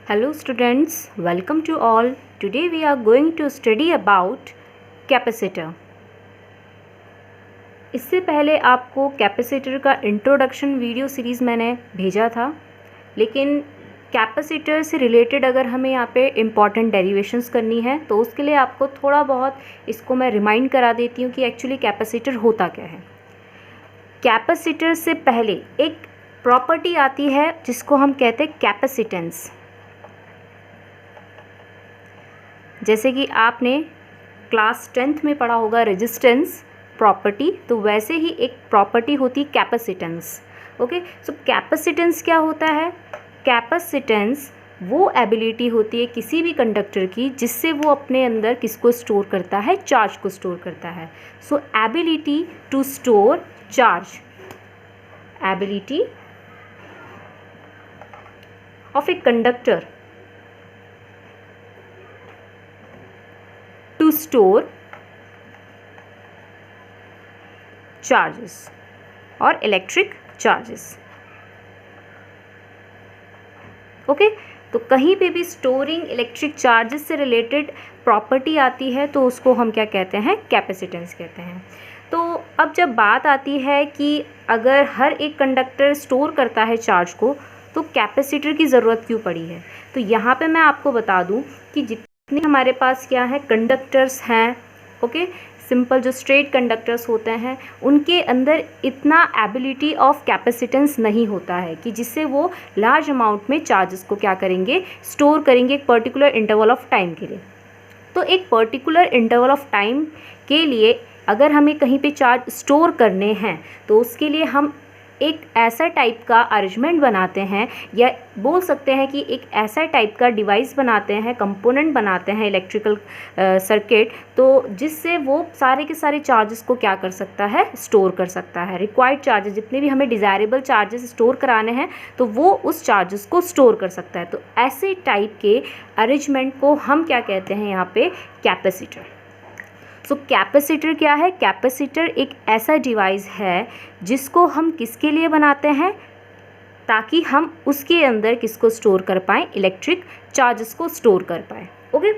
Hello students, welcome to all. Today we are going to study about capacitor. इससे पहले आपको capacitor का introduction video series मैंने भेजा था, लेकिन कैपेसिटर से रिलेटेड अगर हमें यहाँ पे इम्पॉर्टेंट डेरिवेशंस करनी है तो उसके लिए आपको थोड़ा बहुत इसको मैं रिमाइंड करा देती हूँ कि एक्चुअली कैपेसिटर होता क्या है। कैपेसिटर से पहले एक प्रॉपर्टी आती है जिसको हम कहते हैं कैपेसिटेंस। जैसे कि आपने क्लास 10th में पढ़ा होगा रेजिस्टेंस प्रॉपर्टी, तो वैसे ही एक प्रॉपर्टी होती कैपेसिटेंस। ओके, सो कैपेसिटेंस क्या होता है? कैपेसिटेंस वो एबिलिटी होती है किसी भी कंडक्टर की जिससे वो अपने अंदर किसको स्टोर करता है? चार्ज को स्टोर करता है। So ability to store charge, ability of a conductor to store charges or electric charges. Okay, तो कहीं पे भी स्टोरिंग इलेक्ट्रिक चार्जेस से रिलेटेड प्रॉपर्टी आती है तो उसको हम क्या कहते हैं? कैपेसिटेंस कहते हैं। तो अब जब बात आती है कि अगर हर एक कंडक्टर स्टोर करता है चार्ज को, तो कैपेसिटर की ज़रूरत क्यों पड़ी है? तो यहाँ पे मैं आपको बता दूँ कि जितने हमारे पास क्या है कंडक्टर्स हैं, ओके, सिंपल जो स्ट्रेट कंडक्टर्स होते हैं उनके अंदर इतना एबिलिटी ऑफ कैपेसिटेंस नहीं होता है कि जिससे वो लार्ज अमाउंट में चार्जेस को क्या करेंगे? स्टोर करेंगे एक पर्टिकुलर इंटरवल ऑफ टाइम के लिए। तो एक पर्टिकुलर इंटरवल ऑफ टाइम के लिए अगर हमें कहीं पे चार्ज स्टोर करने हैं तो उसके लिए हम एक ऐसा टाइप का अरेंजमेंट बनाते हैं, या बोल सकते हैं कि एक ऐसा टाइप का डिवाइस बनाते हैं, कंपोनेंट बनाते हैं इलेक्ट्रिकल सर्किट, तो जिससे वो सारे के सारे चार्जेस को क्या कर सकता है? स्टोर कर सकता है। रिक्वायर्ड चार्जेस जितने भी हमें डिज़ायरेबल चार्जेस स्टोर कराने हैं तो वो उस चार्जेस को स्टोर कर सकता है। तो ऐसे टाइप के अरेंजमेंट को हम क्या कहते हैं यहाँ पे? कैपेसिटर। सो कैपेसिटर क्या है? कैपेसिटर एक ऐसा डिवाइस है जिसको हम किसके लिए बनाते हैं? ताकि हम उसके अंदर किसको स्टोर कर पाएँ? इलेक्ट्रिक चार्जेस को स्टोर कर पाएँ। ओके,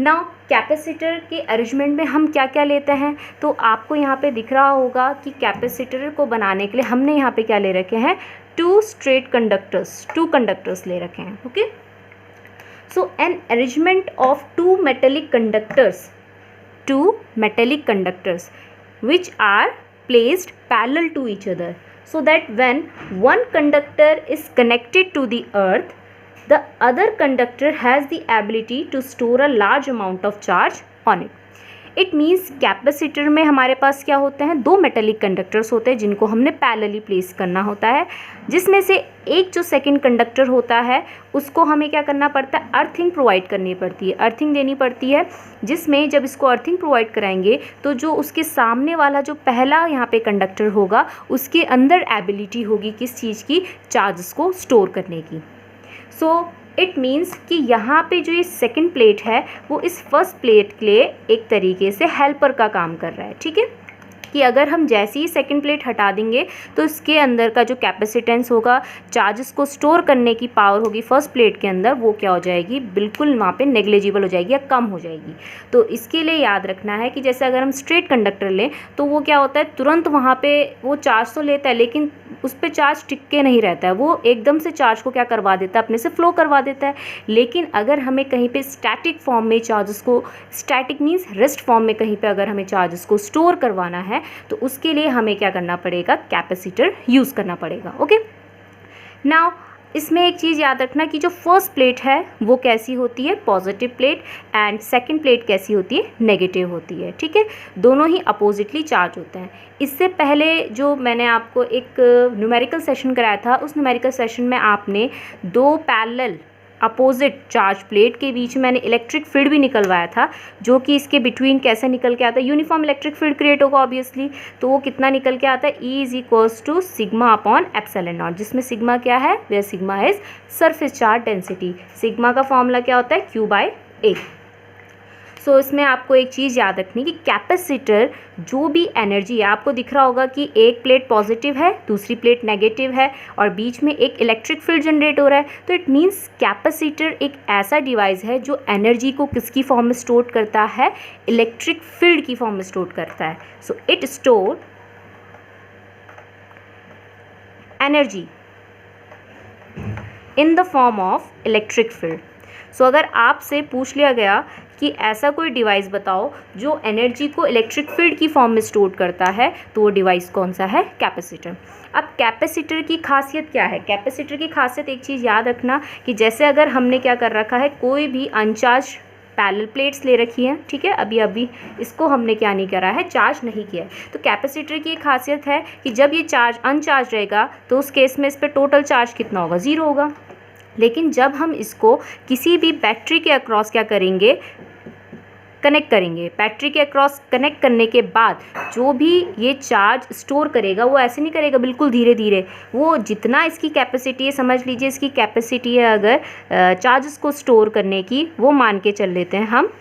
नाउ कैपेसिटर के अरेंजमेंट में हम क्या क्या लेते हैं? तो आपको यहाँ पे दिख रहा होगा कि कैपेसिटर को बनाने के लिए हमने यहाँ पे क्या ले रखे हैं? टू कंडक्टर्स ले रखे हैं। Okay, so an arrangement of two metallic conductors which are placed parallel to each other, so that when one conductor is connected to the earth, the other conductor has the ability to store a large amount of charge on it. It means capacitor में हमारे पास क्या होते हैं? दो metallic conductors होते हैं जिनको हमने पैरेलली प्लेस करना होता है, जिसमें से एक जो सेकंड कंडक्टर होता है उसको हमें क्या करना पड़ता है? अर्थिंग प्रोवाइड करनी पड़ती है, अर्थिंग देनी पड़ती है, जिसमें जब इसको अर्थिंग प्रोवाइड कराएंगे तो जो उसके सामने वाला जो पहला यहाँ पे कंडक्टर होगा उसके अंदर एबिलिटी होगी किस चीज़ की? चार्जेस को स्टोर करने की। सो इट मीन्स कि यहाँ पे जो ये सेकंड प्लेट है वो इस फर्स्ट प्लेट के लिए एक तरीके से हेल्पर का काम कर रहा है। ठीक है, कि अगर हम जैसे ही सेकंड प्लेट हटा देंगे तो इसके अंदर का जो कैपेसिटेंस होगा, चार्जेस को स्टोर करने की पावर होगी फर्स्ट प्लेट के अंदर, वो क्या हो जाएगी? बिल्कुल वहाँ पे नेग्लिजिबल हो जाएगी या कम हो जाएगी। तो इसके लिए याद रखना है कि जैसे अगर हम स्ट्रेट कंडक्टर लें तो वो क्या होता है? तुरंत वहाँ पे वो चार्ज तो लेता है लेकिन उस पर चार्ज टिक के नहीं रहता है, वो एकदम से चार्ज को क्या करवा देता है? अपने से फ्लो करवा देता है। लेकिन अगर हमें कहीं पे स्टैटिक फॉर्म में चार्जेस को, स्टैटिक मीन्स रेस्ट फॉर्म में कहीं पे अगर हमें चार्जेस को स्टोर करवाना है तो उसके लिए हमें क्या करना पड़ेगा? कैपेसिटर यूज़ करना पड़ेगा। ओके, नाउ इसमें एक चीज़ याद रखना कि जो फर्स्ट प्लेट है वो कैसी होती है? Positive plate, and second plate कैसी होती है? नेगेटिव होती है। ठीक है, दोनों ही अपोजिटली चार्ज होते हैं। इससे पहले जो मैंने आपको एक न्यूमेरिकल सेशन कराया था, उस न्यूमेरिकल सेशन में आपने दो पैरेलल अपोजिट चार्ज प्लेट के बीच में मैंने इलेक्ट्रिक फील्ड भी निकलवाया था, जो कि इसके बिटवीन कैसे निकल के आता है? यूनिफॉर्म इलेक्ट्रिक फील्ड क्रिएट होगा ऑब्वियसली, तो वो कितना निकल के आता है? E is equals to sigma upon epsilon not, जिसमें सिग्मा क्या है? Where sigma is surface charge density. Sigma का फॉर्मूला क्या होता है? Q/A। सो इसमें आपको एक चीज़ याद रखनी कि कैपेसिटर जो भी एनर्जी है, आपको दिख रहा होगा कि एक प्लेट पॉजिटिव है, दूसरी प्लेट नेगेटिव है और बीच में एक इलेक्ट्रिक फील्ड जनरेट हो रहा है। तो इट मीन्स कैपेसिटर एक ऐसा डिवाइस है जो एनर्जी को किसकी फॉर्म में स्टोर करता है, इलेक्ट्रिक फील्ड की फॉर्म में स्टोर करता है। So it store energy in the form of electric field. So अगर आपसे पूछ लिया गया कि ऐसा कोई डिवाइस बताओ जो एनर्जी को इलेक्ट्रिक फील्ड की फॉर्म में स्टोर करता है, तो वो डिवाइस कौन सा है, कैपेसिटर। अब कैपेसिटर की खासियत क्या है, कैपेसिटर की खासियत एक चीज़ याद रखना कि जैसे अगर हमने क्या कर रखा है, कोई भी अनचार्ज पैरेलल प्लेट्स ले रखी हैं, ठीक है, अभी इसको हमने क्या नहीं करा है, चार्ज नहीं किया है। तो कैपेसिटर की एक खासियत है कि जब ये चार्ज अनचार्ज रहेगा तो उस केस में इस पर टोटल चार्ज कितना होगा, 0 होगा। लेकिन जब हम इसको किसी भी बैटरी के अक्रॉस क्या करेंगे, कनेक्ट करेंगे, बैटरी के अक्रॉस कनेक्ट करने के बाद जो भी ये चार्ज स्टोर करेगा वो ऐसे नहीं करेगा बिल्कुल धीरे धीरे, वो जितना इसकी कैपेसिटी है, समझ लीजिए इसकी कैपेसिटी है अगर चार्जेस को स्टोर करने की, वो मान के चल लेते हैं हम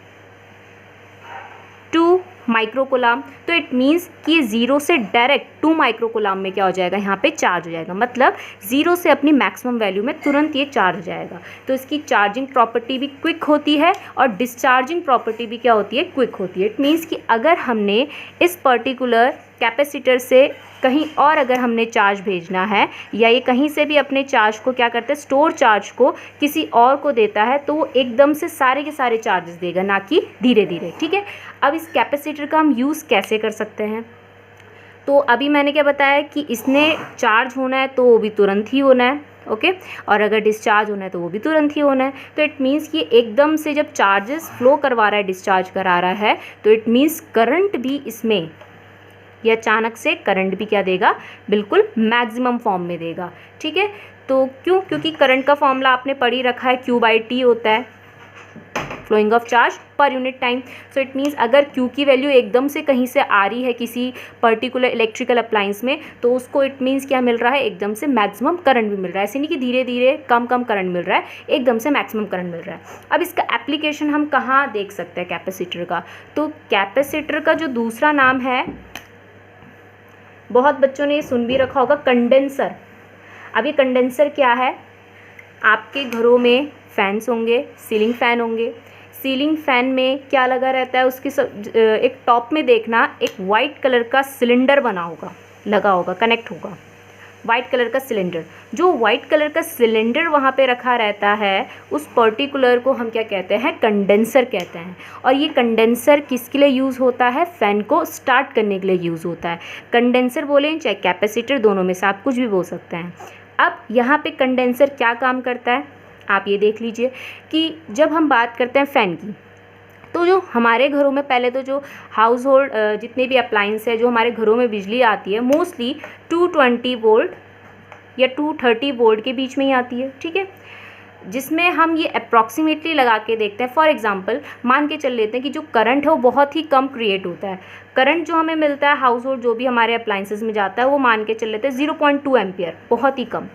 2 माइक्रोकुलाम। तो इट मीन्स कि 0 से डायरेक्ट 2 माइक्रोकुलाम में क्या हो जाएगा, यहाँ पे चार्ज हो जाएगा, मतलब 0 से अपनी मैक्सिमम वैल्यू में तुरंत ये चार्ज हो जाएगा। तो इसकी चार्जिंग प्रॉपर्टी भी क्विक होती है और डिस्चार्जिंग प्रॉपर्टी भी क्या होती है, क्विक होती है। इट मीन्स कि अगर हमने इस पर्टिकुलर कैपेसिटर से कहीं और अगर हमने चार्ज भेजना है या ये कहीं से भी अपने चार्ज को क्या करते हैं, स्टोर चार्ज को किसी और को देता है, तो वो एकदम से सारे के सारे चार्जेस देगा, ना कि धीरे धीरे, ठीक है। अब इस कैपेसिटर का हम यूज़ कैसे कर सकते हैं, तो अभी मैंने क्या बताया कि इसने चार्ज होना है तो वो भी तुरंत ही होना है, ओके, और अगर डिस्चार्ज होना है तो वो भी तुरंत ही होना है। तो इट मीन्स कि एकदम से जब चार्जेस फ्लो करवा रहा है, डिस्चार्ज करा रहा है, तो इट मीन्स करंट भी इसमें, ये अचानक से करंट भी क्या देगा, बिल्कुल मैक्सिमम फॉर्म में देगा, ठीक है। तो क्यों, क्योंकि करंट का फॉर्मूला आपने पढ़ ही रखा है, Q/T होता है, flowing of charge per unit time. So it means अगर Q की वैल्यू एकदम से कहीं से आ रही है किसी पर्टिकुलर इलेक्ट्रिकल अप्लायंस में, तो उसको इट मीन्स क्या मिल रहा है, एकदम से मैक्सिमम करंट भी मिल रहा है। ऐसे नहीं कि धीरे धीरे कम कम करंट मिल रहा है, एकदम से मैक्सिमम करंट मिल रहा है। अब इसका एप्लीकेशन हम कहाँ देख सकते हैं कैपेसिटर का, तो कैपेसिटर का जो दूसरा नाम है, बहुत बच्चों ने ये सुन भी रखा होगा, कंडेंसर। अब ये कंडेंसर क्या है, आपके घरों में फैंस होंगे, सीलिंग फ़ैन होंगे, सीलिंग फ़ैन में क्या लगा रहता है, उसकी एक टॉप में देखना एक वाइट कलर का सिलेंडर बना होगा, लगा होगा, कनेक्ट होगा, वाइट कलर का सिलेंडर। जो वाइट कलर का सिलेंडर वहाँ पे रखा रहता है, उस पर्टिकुलर को हम क्या कहते हैं, कंडेंसर कहते हैं। और ये कंडेंसर किसके लिए यूज़ होता है, फ़ैन को स्टार्ट करने के लिए यूज़ होता है। कंडेंसर बोलें चाहे कैपेसिटर, दोनों में से आप कुछ भी बोल सकते हैं। अब यहाँ पे कंडेंसर क्या काम करता है, आप ये देख लीजिए कि जब हम बात करते हैं फ़ैन की, तो जो हमारे घरों में पहले तो जो हाउस होल्ड जितने भी अप्लाइंस है, जो हमारे घरों में बिजली आती है, मोस्टली 220 वोल्ट या 230 वोल्ट के बीच में ही आती है, ठीक है, जिसमें हम ये अप्रॉक्सीमेटली लगा के देखते हैं। फॉर एग्जांपल मान के चल लेते हैं कि जो करंट है वो बहुत ही कम क्रिएट होता है। करंट जो हमें मिलता है हाउस होल्ड जो भी हमारे अप्लाइंसेस में जाता है, वो मान के चल लेते हैं 0.2 एम्पियर, बहुत ही कम।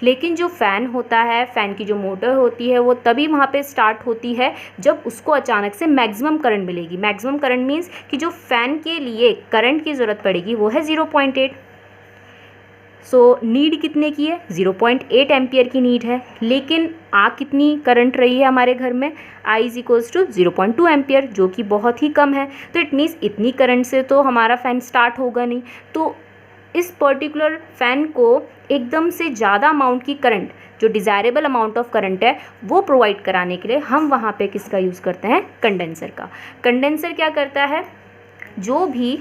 लेकिन जो फ़ैन होता है, फ़ैन की जो मोटर होती है, वो तभी वहाँ पे स्टार्ट होती है जब उसको अचानक से मैक्सिमम करंट मिलेगी। मैक्सिमम करंट मीन्स कि जो फ़ैन के लिए करंट की ज़रूरत पड़ेगी वो है 0.8। सो नीड कितने की है, 0.8 एम्पियर की नीड है। लेकिन आ कितनी करंट रही है हमारे घर में, I = 0.2 एम्पियर, जो कि बहुत ही कम है। तो इट मीन्स इतनी करंट से तो हमारा फ़ैन स्टार्ट होगा नहीं। तो इस पर्टिकुलर फ़ैन को एकदम से ज़्यादा अमाउंट की करंट, जो डिज़ायरेबल अमाउंट ऑफ करंट है, वो प्रोवाइड कराने के लिए हम वहाँ पे किसका यूज़ करते हैं, कंडेंसर का। कंडेंसर क्या करता है, जो भी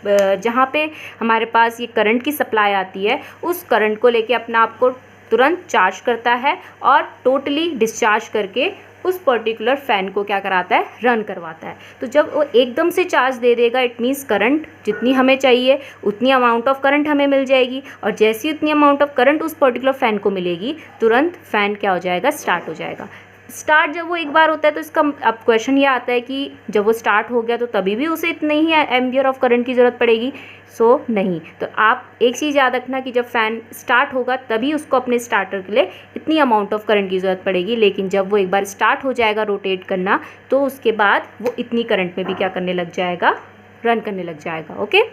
जहाँ पे हमारे पास ये करंट की सप्लाई आती है, उस करंट को लेके अपना आप को तुरंत चार्ज करता है और टोटली डिस्चार्ज करके उस पर्टिकुलर फ़ैन को क्या कराता है, रन करवाता है। तो जब वो एकदम से चार्ज दे देगा, इट मीन्स करंट जितनी हमें चाहिए उतनी अमाउंट ऑफ करंट हमें मिल जाएगी, और जैसी उतनी अमाउंट ऑफ करंट उस पर्टिकुलर फ़ैन को मिलेगी, तुरंत फ़ैन क्या हो जाएगा, स्टार्ट हो जाएगा। स्टार्ट जब वो एक बार होता है तो इसका अब क्वेश्चन ये आता है कि जब वो स्टार्ट हो गया तो तभी भी उसे इतने ही एम्पियर ऑफ करंट की ज़रूरत पड़ेगी। सो नहीं, तो आप एक चीज़ याद रखना कि जब फ़ैन स्टार्ट होगा तभी उसको अपने स्टार्टर के लिए इतनी अमाउंट ऑफ करंट की ज़रूरत पड़ेगी, लेकिन जब वो एक बार स्टार्ट हो जाएगा रोटेट करना तो उसके बाद वो इतनी करंट में भी क्या करने लग जाएगा, रन करने लग जाएगा। ओके,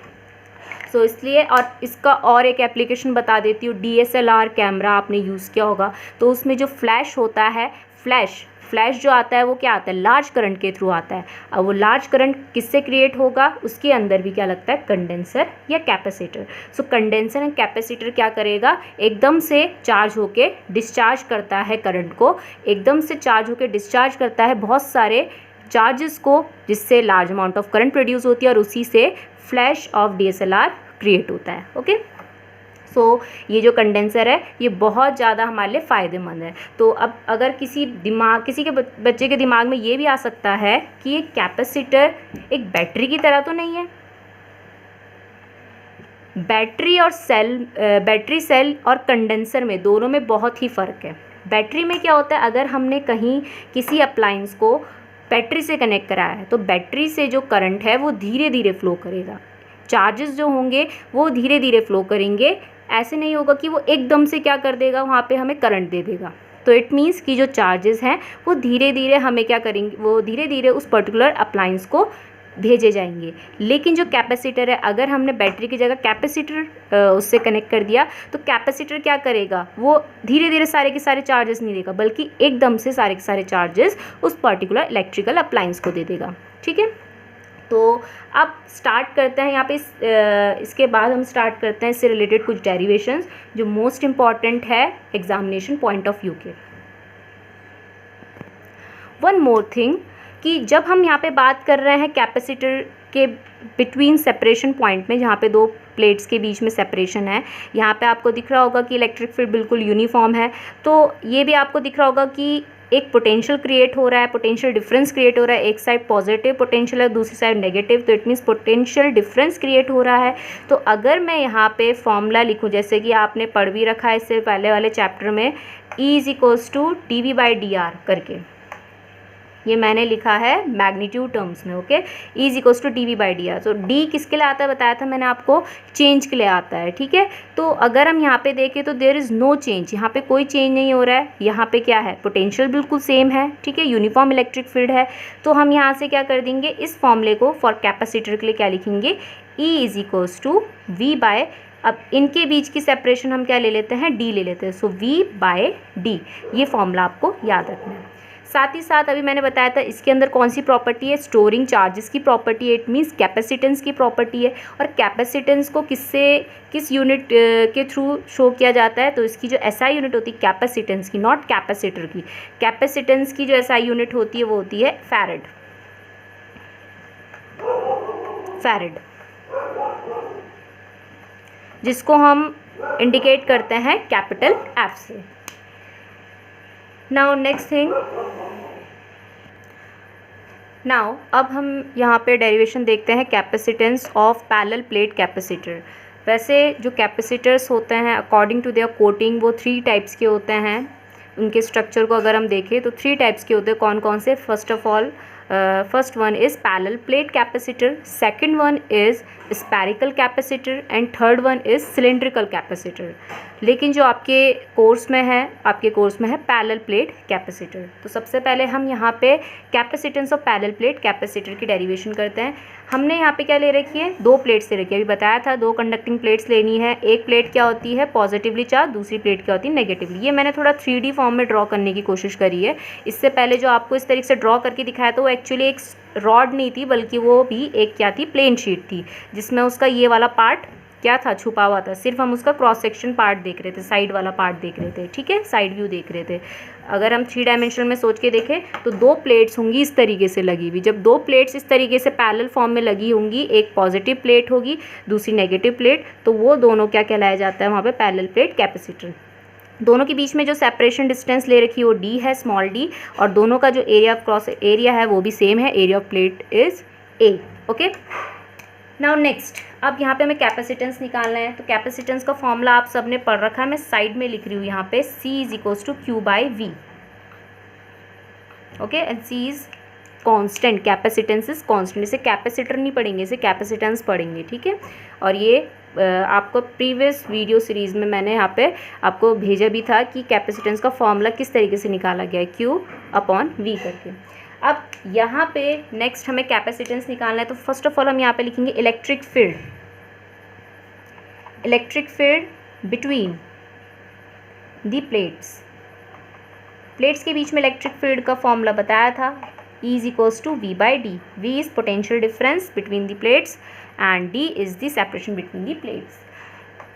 सो इसलिए, और इसका और एक एप्लीकेशन बता देती हूँ, DSLR कैमरा आपने यूज़ किया होगा, तो उसमें जो फ्लैश होता है, फ्लैश जो आता है वो क्या आता है, लार्ज करंट के थ्रू आता है। अब वो लार्ज करंट किससे क्रिएट होगा, उसके अंदर भी क्या लगता है, कंडेंसर या capacitor. So condenser and capacitor क्या करेगा, एकदम से चार्ज होके डिस्चार्ज करता है करंट को, एकदम से चार्ज होके डिस्चार्ज करता है बहुत सारे चार्जेस को, जिससे large amount of current produce होती है और उसी से फ्लैश ऑफ DSLR क्रिएट होता है। ओके, सो ये जो कंडेंसर है ये बहुत ज़्यादा हमारे लिए फ़ायदेमंद है। तो अब अगर किसी के बच्चे के दिमाग में ये भी आ सकता है कि ये कैपेसिटर एक बैटरी की तरह तो नहीं है। बैटरी सेल और कंडेंसर में, दोनों में बहुत ही फ़र्क है। बैटरी में क्या होता है, अगर हमने कहीं किसी अप्लायंस को बैटरी से कनेक्ट कराया है तो बैटरी से जो करंट है वो धीरे धीरे फ्लो करेगा, चार्जेस जो होंगे वो धीरे धीरे फ्लो करेंगे। ऐसे नहीं होगा कि वो एकदम से क्या कर देगा, वहाँ पे हमें करंट दे देगा। तो इट मीन्स कि जो चार्जेस हैं वो धीरे धीरे हमें क्या करेंगे, वो धीरे धीरे उस पर्टिकुलर अप्लायंस को भेजे जाएंगे। लेकिन जो कैपेसिटर है, अगर हमने बैटरी की जगह कैपेसिटर उससे कनेक्ट कर दिया तो कैपेसिटर क्या करेगा, वो धीरे धीरे सारे के सारे चार्जेस नहीं देगा, बल्कि एकदम से सारे के सारे चार्जेस उस पर्टिकुलर इलेक्ट्रिकल अप्लायंस को दे देगा। ठीक है, तो अब स्टार्ट करते हैं यहाँ पे इसके बाद हम स्टार्ट करते हैं इससे रिलेटेड कुछ डेरिवेशंस जो मोस्ट इम्पॉर्टेंट है एग्जामिनेशन पॉइंट ऑफ व्यू के। वन मोर थिंग कि जब हम यहाँ पे बात कर रहे हैं कैपेसिटर के बिटवीन सेपरेशन पॉइंट में, जहाँ पे दो प्लेट्स के बीच में सेपरेशन है, यहाँ पे आपको दिख रहा होगा कि इलेक्ट्रिक फील्ड बिल्कुल यूनिफॉर्म है। तो ये भी आपको दिख रहा होगा कि एक पोटेंशियल क्रिएट हो रहा है, पोटेंशियल डिफरेंस क्रिएट हो रहा है, एक साइड पॉजिटिव पोटेंशियल है, दूसरी साइड नेगेटिव, तो it means potential difference create हो रहा है। तो अगर मैं यहाँ पे फॉर्मूला लिखूँ, जैसे कि आपने पढ़ भी रखा है इससे पहले वाले चैप्टर में, E=dV/dr करके, ये मैंने लिखा है मैग्नीट्यूड टर्म्स में। Okay, E=dV/dr। तो D किसके लिए आता है, बताया था मैंने आपको, चेंज के लिए आता है। ठीक है, तो अगर हम यहाँ पे देखें तो देयर इज़ नो चेंज, यहाँ पे कोई चेंज नहीं हो रहा है। यहाँ पे क्या है, पोटेंशियल बिल्कुल सेम है। ठीक है, यूनिफॉर्म इलेक्ट्रिक फील्ड है। तो हम यहाँ से क्या कर देंगे, इस फॉर्मूले को फॉर कैपेसिटर के लिए क्या लिखेंगे, E=V/, अब इनके बीच की सेपरेशन हम क्या ले लेते हैं, D ले लेते हैं। सो V/D, ये फॉर्मूला आपको याद रखना है। साथ ही साथ अभी मैंने बताया था इसके अंदर कौन सी प्रॉपर्टी है, स्टोरिंग चार्जेस की प्रॉपर्टी है, इट मीन्स कैपेसिटेंस की प्रॉपर्टी है। और कैपेसिटेंस को किस यूनिट के थ्रू शो किया जाता है, तो इसकी जो SI यूनिट होती है कैपेसिटेंस की, नॉट कैपेसिटर की, कैपेसिटेंस की जो SI यूनिट होती है वो होती है फैरेड, जिसको हम इंडिकेट करते हैं कैपिटल F से। नाउ नेक्स्ट थिंग, अब हम यहाँ पे डेरिवेशन देखते हैं capacitance of parallel plate capacitor. वैसे जो कैपेसिटर्स होते हैं अकॉर्डिंग टू देयर कोटिंग वो 3 टाइप्स के होते हैं। उनके स्ट्रक्चर को अगर हम देखें तो 3 टाइप्स के होते हैं। कौन कौन से, first one is parallel plate capacitor, second one is spherical capacitor and third one is cylindrical capacitor. लेकिन जो आपके कोर्स में है पैरेलल प्लेट कैपेसिटर। तो सबसे पहले हम यहाँ पे capacitance of parallel plate capacitor की डेरिवेशन करते हैं। हमने यहाँ पे क्या ले रखी है, 2 प्लेट्स ले रखी है। अभी बताया था 2 कंडक्टिंग प्लेट्स लेनी है। एक प्लेट क्या होती है पॉजिटिवली चार्ज, दूसरी प्लेट क्या होती है नेगेटिवली। ये मैंने थोड़ा 3D फॉर्म में ड्रॉ करने की कोशिश करी है। इससे पहले जो आपको इस तरीके से ड्रॉ करके दिखाया था वो एक्चुअली एक रॉड नहीं थी, बल्कि वो भी एक क्या थी, प्लेन शीट थी, जिसमें उसका ये वाला पार्ट क्या था, छुपा हुआ था। सिर्फ हम उसका क्रॉस सेक्शन पार्ट देख रहे थे, साइड वाला पार्ट देख रहे थे। ठीक है, साइड व्यू देख रहे थे। अगर हम 3 डायमेंशनल में सोच के देखें तो 2 प्लेट्स होंगी इस तरीके से लगी हुई। जब 2 प्लेट्स इस तरीके से पैरेलल फॉर्म में लगी होंगी, एक पॉजिटिव प्लेट होगी, दूसरी नेगेटिव प्लेट, तो वो दोनों क्या कहलाया जाता है वहाँ पे, पैरेलल प्लेट कैपेसिटर। दोनों के बीच में जो सेपरेशन डिस्टेंस ले रखी है वो D है, स्मॉल d, और दोनों का जो एरिया ऑफ क्रॉस एरिया है वो भी सेम है, area of plate is A। Okay, now next, अब यहाँ पे हमें कैपेसिटेंस निकालना है। तो कैपेसिटेंस का फॉर्मूला आप सबने पढ़ रखा है, मैं साइड में लिख रही हूँ यहाँ पे, C=Q/V। Okay, and C is constant, capacitance is constant. इसे कैपेसिटर नहीं पढ़ेंगे, इसे कैपेसिटेंस पढ़ेंगे, ठीक है। और ये आपको प्रीवियस वीडियो सीरीज़ में मैंने यहाँ पे आपको भेजा भी था कि कैपेसिटेंस का फॉर्मूला किस तरीके से निकाला गया है, Q/V करके। अब यहाँ पे नेक्स्ट हमें कैपेसिटेंस निकालना है, तो फर्स्ट ऑफ ऑल हम यहाँ पे लिखेंगे electric field. Electric field between the plates, plates के बीच में इलेक्ट्रिक फील्ड का फॉर्मूला बताया था, E is equals to V/D. V is potential difference between the plates and D is the separation between the plates.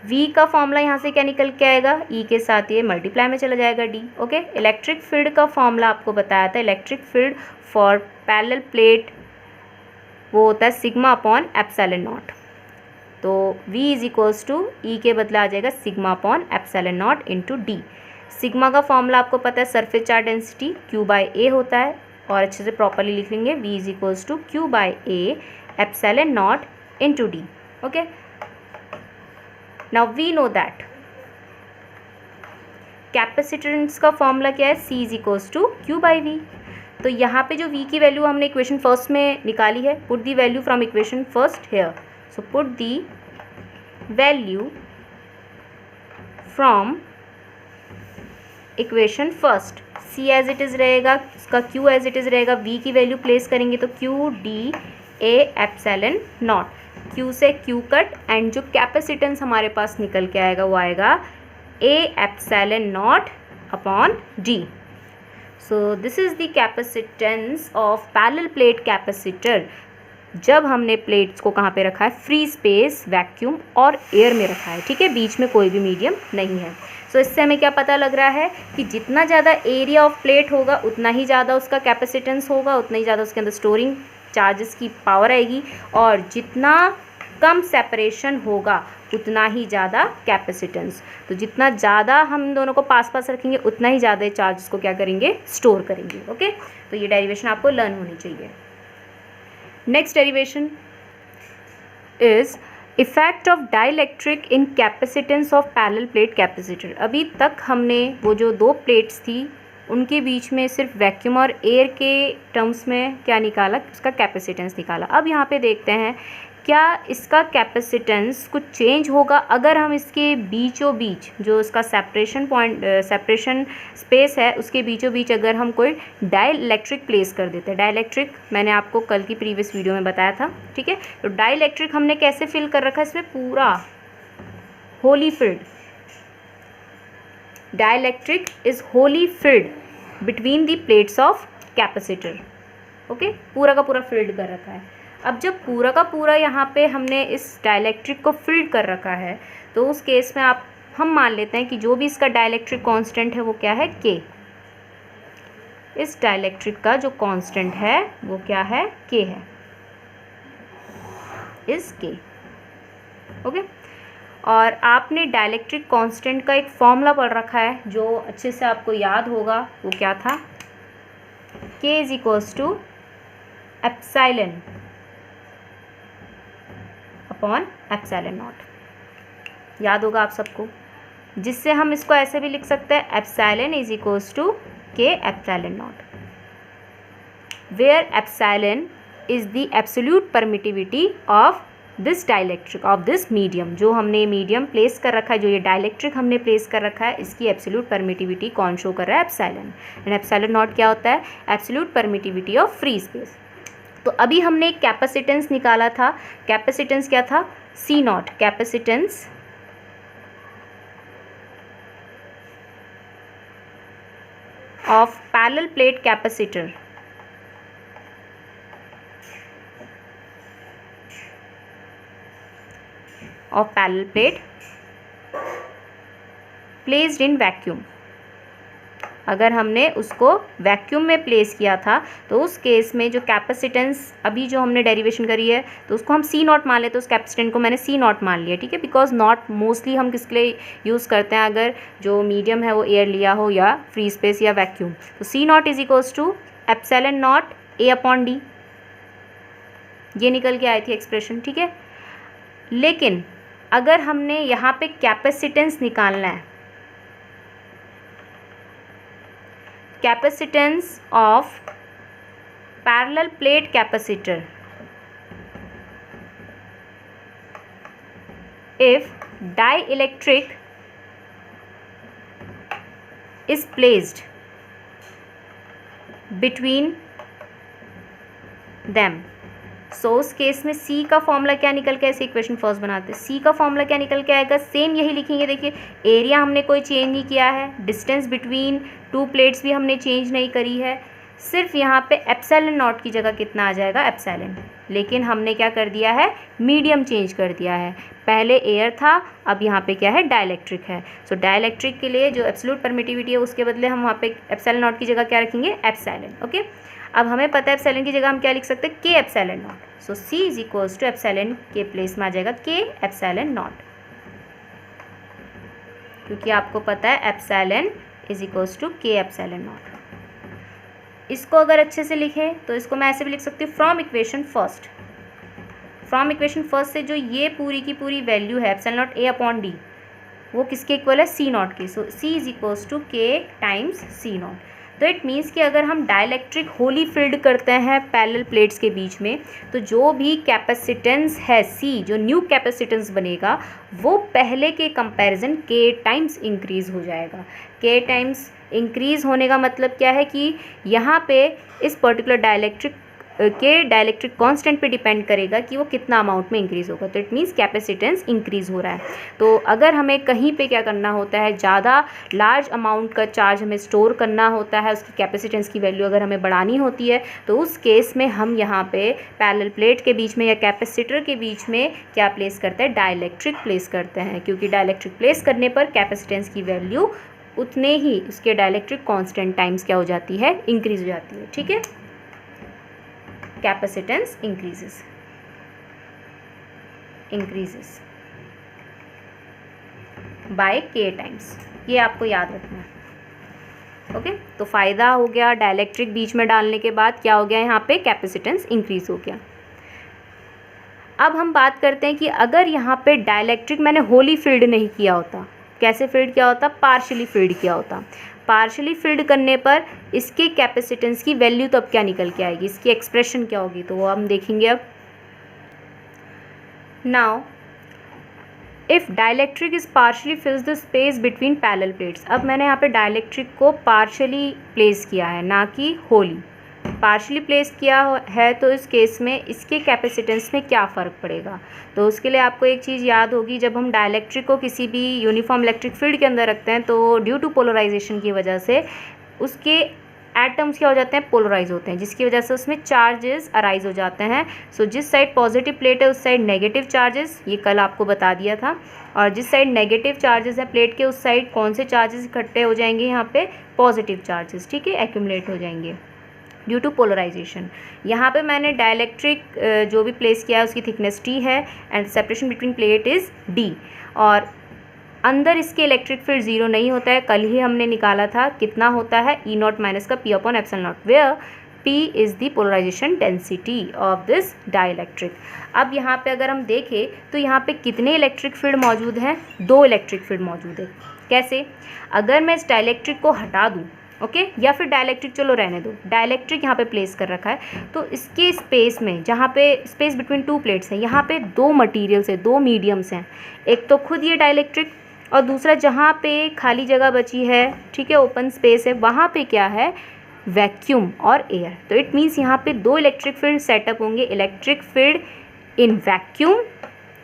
V का formula यहाँ से क्या निकल के आएगा, E के साथ ये मल्टीप्लाई में चला जाएगा D, ओके। इलेक्ट्रिक फील्ड का फॉर्मूला आपको बताया था, electric field for parallel plate वो होता है सिग्मा अपॉन एप्सिलॉन नॉट। तो V is equals to E के बदला आ जाएगा sigma upon epsilon not into D। Sigma का फॉर्मूला आपको पता है सरफेस चार्ज डेंसिटी Q/A होता है, और अच्छे से प्रॉपरली लिख लेंगे V is equals to Q/A epsilon not into D, okay. Now we know that capacitance का फॉर्मूला क्या है, C is equals to Q/V। तो यहाँ पे जो V की वैल्यू हमने इक्वेशन फर्स्ट में निकाली है, put the value from equation first here. So put the value from equation first, C as it is रहेगा, उसका Q एज इट इज़ रहेगा, V की वैल्यू प्लेस करेंगे तो Q/D/A एप्सिलॉन नॉट, Q से Q कट, एंड जो capacitance हमारे पास निकल के आएगा वो आएगा A epsilon not upon D। So this is the capacitance of parallel plate capacitor, जब हमने प्लेट्स को कहाँ पे रखा है, फ्री स्पेस, वैक्यूम और एयर में रखा है, ठीक है, बीच में कोई भी मीडियम नहीं है। सो इससे हमें क्या पता लग रहा है कि जितना ज़्यादा एरिया ऑफ प्लेट होगा उतना ही ज़्यादा उसका कैपेसिटेंस होगा, उतना ही ज़्यादा उसके अंदर स्टोरिंग चार्जेस की पावर आएगी, और जितना कम सेपरेशन होगा उतना ही ज़्यादा कैपेसिटेंस। तो जितना ज़्यादा हम दोनों को पास पास रखेंगे उतना ही ज़्यादा चार्जेस को क्या करेंगे, स्टोर करेंगे, ओके। तो ये डेरिवेशन आपको लर्न होनी चाहिए। Next derivation is effect of dielectric in capacitance of parallel plate capacitor. अभी तक हमने वो जो दो प्लेट्स थी उनके बीच में सिर्फ वैक्यूम और एयर के टर्म्स में क्या निकाला, उसका कैपेसिटेंस निकाला। अब यहाँ पे देखते हैं क्या इसका कैपेसिटेंस कुछ चेंज होगा अगर हम इसके बीचों बीच जो इसका सेपरेशन स्पेस है उसके बीचों बीच अगर हम कोई डाइलेक्ट्रिक प्लेस कर देते हैं। डाइलेक्ट्रिक मैंने आपको कल की प्रीवियस वीडियो में बताया था, ठीक है। तो डाइलेक्ट्रिक हमने कैसे फिल कर रखा है, इसमें पूरा Holi field, dielectric is Holi field between the plates of capacitor, okay, पूरा का पूरा फिल्ड कर रखा है। अब जब पूरा का पूरा यहाँ पे हमने इस डाइलेक्ट्रिक को फिल्ड कर रखा है तो उस केस में हम मान लेते हैं कि जो भी इसका डाइलेक्ट्रिक कांस्टेंट है वो क्या है, K। इस डाइलेक्ट्रिक का जो कांस्टेंट है वो क्या है, K है, इस K, ओके। और आपने डाइलेक्ट्रिक कांस्टेंट का एक फॉर्मूला पढ़ रखा है जो अच्छे से आपको याद होगा, वो क्या था, K is equals to epsilon upon epsilon not, याद होगा आप सबको, जिससे हम इसको ऐसे भी लिख सकते हैं epsilon is equals to K epsilon not, where epsilon is the absolute permittivity of this dielectric, of this medium. जो हमने मीडियम प्लेस कर रखा है, जो ये डाइलेक्ट्रिक हमने प्लेस कर रखा है, इसकी एब्सोल्यूट परमिटिविटी कौन शो कर रहा है, एप्सिलॉन। एंड एप्सिलॉन नॉट क्या होता है, absolute permittivity of free space. तो अभी हमने एक कैपेसिटेंस निकाला था, कैपेसिटेंस क्या था, C0, capacitance of parallel plate capacitor, of parallel plate placed in vacuum. अगर हमने उसको वैक्यूम में प्लेस किया था तो उस केस में जो कैपेसिटेंस अभी जो हमने डेरिवेशन करी है तो उसको हम C0 मान लेते हैं, उस कैपेसिटेंस को मैंने C0 मान लिया, ठीक है। बिकॉज नॉट मोस्टली हम किसके लिए यूज़ करते हैं, अगर जो मीडियम है वो एयर लिया हो या फ्री स्पेस या वैक्यूम। तो C0 is equals to epsilon naught A upon D, ये निकल के आई थी एक्सप्रेशन, ठीक है। लेकिन अगर हमने यहाँ पे कैपेसिटेंस निकालना है, capacitance of parallel plate capacitor, if dielectric is placed between them, सो उस केस में सी का फॉर्मूला क्या निकल के, ऐसे इक्वेशन फर्स्ट बनाते हैं, सी का फॉर्मूला क्या निकल के आएगा, सेम यही लिखेंगे। देखिए एरिया हमने कोई चेंज नहीं किया है, डिस्टेंस बिटवीन टू प्लेट्स भी हमने चेंज नहीं करी है, सिर्फ यहाँ पे एप्सिलॉन नॉट की जगह कितना आ जाएगा, एप्सिलॉन। लेकिन हमने क्या कर दिया है, मीडियम चेंज कर दिया है, पहले एयर था, अब यहाँ पे क्या है, डाइलेक्ट्रिक है। सो डाइलेक्ट्रिक के लिए जो एब्सोल्यूट परमिटिविटी है उसके बदले हम वहाँ पे एप्सिलॉन नॉट की जगह क्या रखेंगे, एप्सिलॉन। ओके, अब हमें पता है एप्सिलॉन की जगह हम क्या लिख सकते हैं, के epsilon naught. So C is equals to epsilon के प्लेस में आ जाएगा के एप्सिलॉन नॉट, क्योंकि आपको पता है एप्सिलॉन इज इक्वल्स टू के एप्सिलॉन नॉट। इसको अगर अच्छे से लिखें तो इसको मैं ऐसे भी लिख सकती हूँ, from equation first, from equation first से जो ये पूरी की पूरी वैल्यू है epsilon not a upon D, वो किसके इक्वल है, सी नॉट के। सो सी इज इक्वल्स टू के टाइम्स सी नॉट। तो इट मीन्स कि अगर हम डाइलेक्ट्रिक होली फिल्ड करते हैं पैरेलल प्लेट्स के बीच में, तो जो भी कैपेसिटेंस है सी, जो न्यू कैपेसिटेंस बनेगा वो पहले के कंपैरिजन के टाइम्स इंक्रीज़ हो जाएगा। के टाइम्स इंक्रीज़ होने का मतलब क्या है कि यहाँ पे इस पर्टिकुलर डाइलेक्ट्रिक कांस्टेंट पे डिपेंड करेगा कि वो कितना अमाउंट में इंक्रीज़ होगा। तो इट मीन्स कैपेसिटेंस इंक्रीज़ हो रहा है। तो अगर हमें कहीं पे क्या करना होता है, ज़्यादा लार्ज अमाउंट का चार्ज हमें स्टोर करना होता है, उसकी कैपेसिटेंस की वैल्यू अगर हमें बढ़ानी होती है, तो उस केस में हम यहाँ पे पैरेलल प्लेट के बीच में या कैपेसिटर के बीच में क्या प्लेस करते हैं, डाइलेक्ट्रिक प्लेस करते हैं, क्योंकि डाइलेक्ट्रिक प्लेस करने पर कैपेसिटेंस की वैल्यू उतने ही उसके डाइलेक्ट्रिक कांस्टेंट टाइम्स क्या हो जाती है, इंक्रीज हो जाती है। ठीक है, कैपेसिटेंस increases बाय के टाइम्स, ये आपको याद रखना है। ओके, तो फ़ायदा हो गया डाइलेक्ट्रिक बीच में डालने के बाद क्या हो गया, यहाँ पे कैपेसिटेंस इंक्रीज हो गया। अब हम बात करते हैं कि अगर यहाँ पे डाइलेक्ट्रिक मैंने होली फिल्ड नहीं किया होता, कैसे फिल्ड किया होता, पार्शियली फिल्ड किया होता। पार्शियली फिल्ड करने पर इसके कैपेसिटेंस की वैल्यू तो अब क्या निकल के आएगी, इसकी एक्सप्रेशन क्या होगी, तो वो हम देखेंगे अब। Now if dielectric is partially फिल्स the space between parallel plates. अब मैंने यहाँ पे डाइलेक्ट्रिक को पार्शियली प्लेस किया है, ना कि होली। पार्शियली प्लेस किया है तो इस केस में इसके कैपेसिटेंस में क्या फ़र्क पड़ेगा, तो उसके लिए आपको एक चीज़ याद होगी, जब हम डाइलेक्ट्रिक को किसी भी यूनिफॉर्म इलेक्ट्रिक फील्ड के अंदर रखते हैं तो ड्यू टू पोलराइजेशन की वजह से उसके एटम्स क्या हो जाते हैं, पोलराइज होते हैं, जिसकी वजह से उसमें चार्जेस अराइज हो जाते हैं। सो जिस साइड पॉजिटिव प्लेट है उस साइड नेगेटिव चार्जेस, ये कल आपको बता दिया था, और जिस साइड नेगेटिव चार्जेस है प्लेट के उस साइड कौन से चार्जेस इकट्ठे हो जाएंगे, यहाँ पे पॉजिटिव चार्जेस, ठीक है, एक्यूमुलेट हो जाएंगे ड्यू टू पोलराइजेशन। यहाँ पे मैंने डाइलेक्ट्रिक जो भी प्लेस किया है उसकी थिकनेस टी है and separation between plate is D, और अंदर इसके इलेक्ट्रिक फील्ड जीरो नहीं होता है, कल ही हमने निकाला था कितना होता है, ई नॉट माइनस का P upon epsilon not, where P is the polarization density of this dielectric. अब यहाँ पे अगर हम देखें तो यहाँ पे कितने इलेक्ट्रिक फील्ड मौजूद हैं, 2 इलेक्ट्रिक फील्ड मौजूद है। कैसे, अगर मैं इस डाइलेक्ट्रिक को हटा दूँ, ओके, या फिर डाइलेक्ट्रिक चलो रहने दो, डाइलेक्ट्रिक यहाँ पे प्लेस कर रखा है, तो इसके स्पेस में जहाँ पे स्पेस बिटवीन 2 प्लेट्स हैं, यहाँ पे 2 मटेरियल्स हैं, 2 मीडियम्स हैं, एक तो खुद ये डाइलेक्ट्रिक और दूसरा जहाँ पे खाली जगह बची है, ठीक है, ओपन स्पेस है, वहाँ पे क्या है, वैक्यूम और एयर। तो इट मीन्स यहाँ पे 2 इलेक्ट्रिक फील्ड सेटअप होंगे, इलेक्ट्रिक फील्ड इन वैक्यूम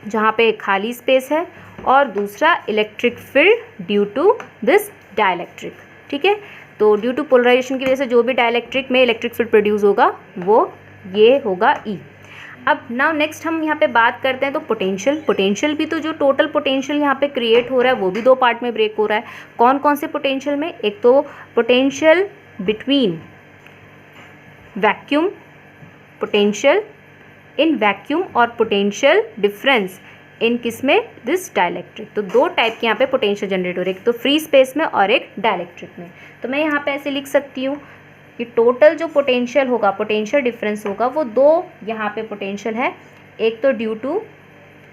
जहाँ पे खाली स्पेस है, और दूसरा electric field due to this dielectric. ठीक है, तो ड्यू टू पोलराइजेशन की वजह से जो भी डाइलेक्ट्रिक में इलेक्ट्रिक फील्ड प्रोड्यूस होगा वो ये होगा ई। अब नाउ नेक्स्ट हम यहाँ पे बात करते हैं तो पोटेंशियल भी, तो जो टोटल पोटेंशियल यहाँ पे क्रिएट हो रहा है वो भी 2 पार्ट में ब्रेक हो रहा है। कौन कौन से पोटेंशियल में, एक तो potential between vacuum, potential in vacuum, और पोटेंशियल डिफरेंस इन किस में, दिस डाइलेक्ट्रिक। तो 2 टाइप के यहाँ पे पोटेंशियल जनरेट हो रहे हैं, एक तो फ्री स्पेस में और एक डाइलेक्ट्रिक में। तो मैं यहाँ पे ऐसे लिख सकती हूँ कि टोटल जो पोटेंशियल होगा, पोटेंशियल डिफरेंस होगा, वो 2 यहाँ पे पोटेंशियल है, एक तो ड्यू टू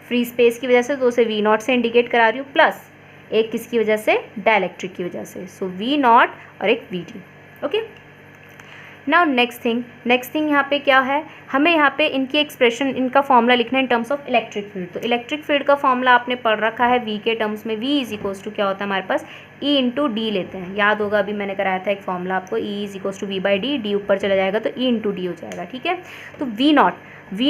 फ्री स्पेस की वजह से, तो उसे वी नॉट से इंडिकेट करा रही हूँ, प्लस एक किसकी वजह से, डाइलेक्ट्रिक की वजह से, सो वी नॉट और एक we T. Okay, now next thing यहाँ पे क्या है, हमें यहाँ पे इनकी एक्सप्रेशन, इनका फॉर्मूला लिखना है in terms of electric field. तो इलेक्ट्रिक फील्ड का फॉर्मूला आपने पढ़ रखा है वी के टर्म्स में। वी इज इक्वल्स टू क्या होता है हमारे पास, ई इंटू डी लेते हैं, याद होगा अभी मैंने कराया था एक फॉर्मूला आपको, E is equals to V by D, D ऊपर चला जाएगा तो ई इंटू डी हो जाएगा, ठीक है। तो वी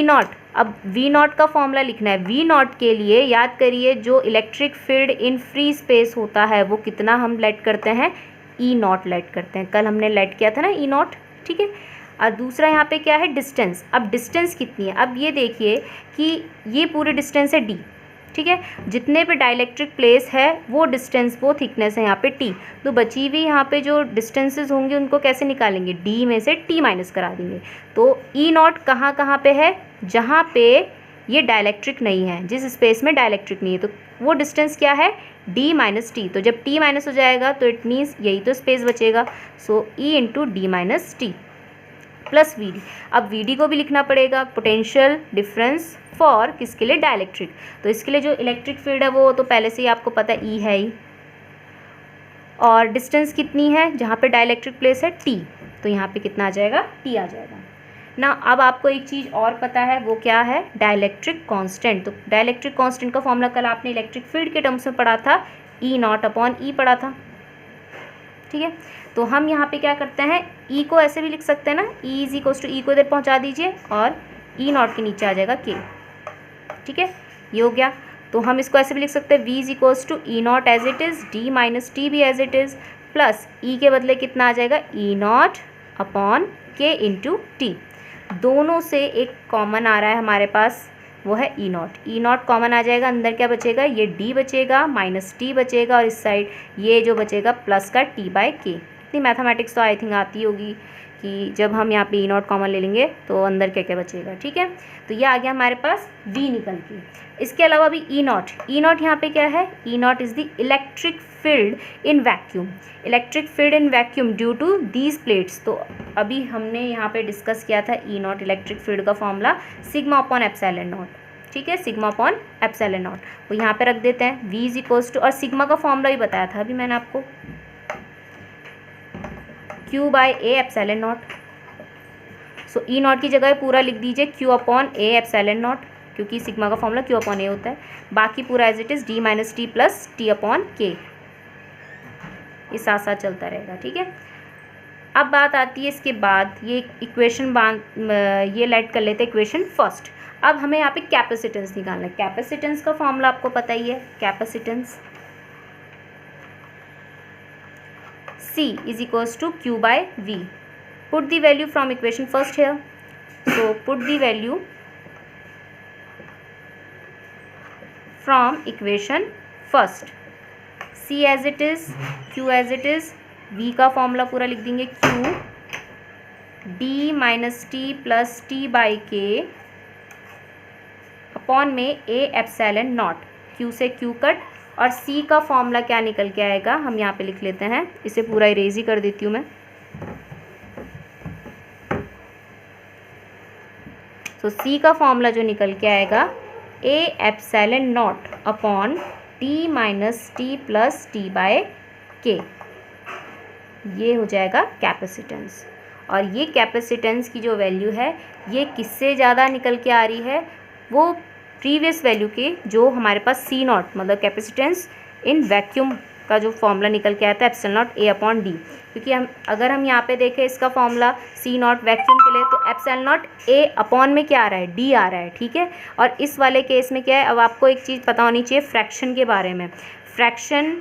नॉट, अब वी नॉट का फॉर्मूला लिखना है। वी नॉट के लिए याद करिए, जो electric field in free space होता है वो कितना हम लेट करते हैं, ई नॉट लेट करते हैं। कल हमने लेट किया था ना ई नॉट, ठीक है। और दूसरा यहाँ पे क्या है, डिस्टेंस। अब डिस्टेंस कितनी है, अब ये देखिए कि ये पूरी डिस्टेंस है डी, ठीक है। जितने पे डाइलेक्ट्रिक प्लेस है वो डिस्टेंस, वो थिकनेस है यहाँ पे टी। तो बची हुई यहाँ पे जो डिस्टेंसेस होंगे उनको कैसे निकालेंगे, डी में से टी माइनस करा देंगे। तो ई नॉट कहाँ पे है, जहाँ पे ये डाइलेक्ट्रिक नहीं है, जिस स्पेस में डाइलेक्ट्रिक नहीं है, तो वो डिस्टेंस क्या है, डी माइनस टी। तो जब टी माइनस हो जाएगा तो इट मीन्स यही तो स्पेस बचेगा। So E into D minus T plus V D. अब वी डी को भी लिखना पड़ेगा, पोटेंशियल डिफरेंस फॉर किसके लिए, डाइलेक्ट्रिक। तो इसके लिए जो इलेक्ट्रिक फील्ड है वो तो पहले से ही आपको पता है, ई है ही। और डिस्टेंस कितनी है जहाँ पे डाइलेक्ट्रिक प्लेस है, टी। तो यहाँ पे कितना आ जाएगा, टी आ जाएगा ना। अब आपको एक चीज़ और पता है, वो क्या है, डाइलेक्ट्रिक कांस्टेंट। तो डाइलेक्ट्रिक कांस्टेंट का फॉर्मूला कल आपने इलेक्ट्रिक फील्ड के टर्म्स में पढ़ा था, ई नॉट अपॉन ई पढ़ा था, ठीक है। तो हम यहाँ पे क्या करते हैं, ई को ऐसे भी लिख सकते हैं ना, ई इज इक्वल्स टू, ई को इधर पहुँचा दीजिए और ई नॉट के नीचे आ जाएगा के, ठीक है, ये हो गया। तो हम इसको ऐसे भी लिख सकते हैं, V is equals to E naught as it is, D minus T भी as it is, plus E के बदले कितना आ जाएगा, E naught upon K into T. दोनों से एक कॉमन आ रहा है हमारे पास, वो है E not. E not common आ जाएगा, अंदर क्या बचेगा, ये डी बचेगा, माइनस टी बचेगा, और इस साइड ये जो बचेगा प्लस का टी बाय के। इतनी मैथमेटिक्स तो आई थिंक आती होगी कि जब हम यहाँ पे ई नॉट कॉमन ले लेंगे तो अंदर क्या क्या बचेगा, ठीक है। तो ये आ गया हमारे पास वी निकल के। इसके अलावा भी ई नॉट यहाँ पे क्या है, E naught is the electric field in vacuum, electric field in vacuum due to these plates. तो अभी हमने यहाँ पे डिस्कस किया था ई नॉट इलेक्ट्रिक फील्ड का formula, sigma upon epsilon naught, ठीक है, सिग्मा अपॉन एप्सिलॉन नॉट। वो यहाँ पे रख देते हैं, वी इज इक्वल्स टू, और सिग्मा का फॉर्मूला भी बताया था अभी मैंने आपको, Q by A epsilon naught. So E naught की जगह पूरा लिख दीजिए Q upon A epsilon naught, क्योंकि सिग्मा का फॉर्मूला क्यू अपॉन ए होता है। बाकी पूरा as it is D minus T plus T upon K, ये साथ साथ चलता रहेगा, ठीक है। अब बात आती है इसके बाद, ये इक्वेशन ये लेट कर लेते हैं इक्वेशन फर्स्ट। अब हमें यहाँ पे कैपेसिटेंस निकालना है। कैपेसिटेंस का फॉर्मूला आपको पता ही है, capacitance C is equals to Q by V. Put the value from equation first here. So put the value from equation first. C as it is, Q as it is, V का formula पूरा लिख देंगे, Q D minus T plus T by के upon में A epsilon not, Q से Q cut, और C का formula क्या निकल के आएगा, हम यहाँ पे लिख लेते हैं, इसे पूरा इरेज ही कर देती हूँ मैं। तो C का फॉर्मूला जो निकल के आएगा, A epsilon not upon T minus T plus T by K, ये हो जाएगा कैपेसिटेंस। और ये कैपेसिटेंस की जो वैल्यू है, ये किससे ज़्यादा निकल के आ रही है, वो प्रीवियस वैल्यू के जो हमारे पास सी नॉट, मतलब कैपेसिटेंस इन वैक्यूम का जो फॉर्मूला निकल के आता है epsilon not a upon D. क्योंकि अगर हम यहाँ पे देखें इसका फॉर्मूला सी नॉट वैक्यूम के लिए, तो एप्सिलॉन नॉट ए अपॉन में क्या आ रहा है, डी आ रहा है, ठीक है। और इस वाले केस में क्या है, अब आपको एक चीज़ पता होनी चाहिए फ्रैक्शन के बारे में। फ्रैक्शन